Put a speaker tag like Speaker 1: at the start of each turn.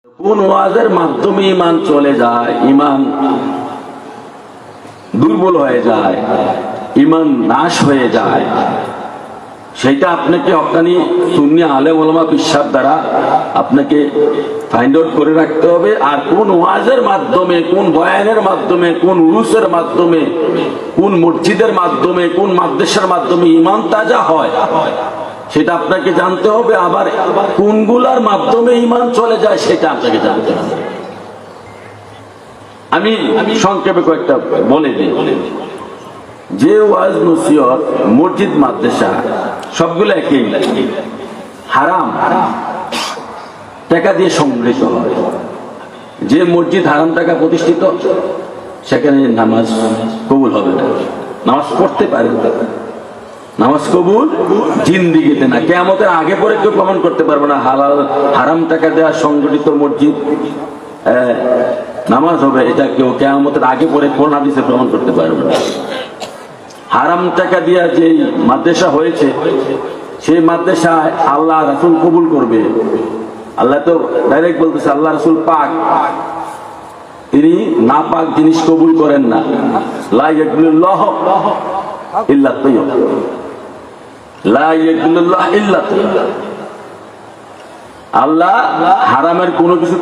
Speaker 1: কোন ওয়াজের মাধ্যমে ঈমান চলে যায়, ঈমান দুর্বল হয়ে যায়, ঈমান নাশ হয়ে যায়, সেটা আপনাকে হক্কানি সুন্নি আলেম ওলামা বিশ্বাস দ্বারা আপনাকে ফাইন্ড আউট করে রাখতে হবে। আর কোন ওয়াজের মাধ্যমে, কোন বয়ানের মাধ্যমে, কোন উরুসের মাধ্যমে, কোন মসজিদের মাধ্যমে, কোন মাদ্রাসার মাধ্যমে ঈমান তাজা হয় সেটা আপনাকে জানতে হবে। আবার কোনগুলার মাধ্যমে ঈমান চলে যায় সেটা আপনাকে জানতে হবে। আমি সংক্ষেপে কয়েকটা বলে দিই। যে ওয়াজ নসিহত মসজিদ মাদ্রাসা সবগুলো একই, হারাম, টাকা দিয়ে সংগৃহীত হয়। যে মসজিদ হারাম টাকা প্রতিষ্ঠিত সেখানে নামাজ কবুল হবে না, নামাজ পড়তে পারে না, নামাজ কবুল জিন্দিগিতে না, কিয়ামতের আগে পরে কেউ প্রমাণ করতে পারবে না হালাল হারাম টাকা দেওয়া সংগঠিত মসজিদ নামাজ হবে, এটা কেউ কিয়ামতের আগে পরে কোন হাদিসে প্রমাণ করতে পারবে না। হারাম টাকা দিয়া যে মাদ্রাসা হয়েছে সেই মাদ্রাসায় আল্লাহ রাসূল কবুল করবে। আল্লাহ তো ডাইরেক্ট বলতেছে আল্লাহ রাসূল পাক, তিনি না পাক জিনিস কবুল করেন না। লা ইয়াকবিলুল্লাহু ইল্লা তাইয়্যিব, লা ইয়াকবিলুল্লাহু ইল্লা তাইয়্যিব। আল্লাহ হারামের কোনো কিছু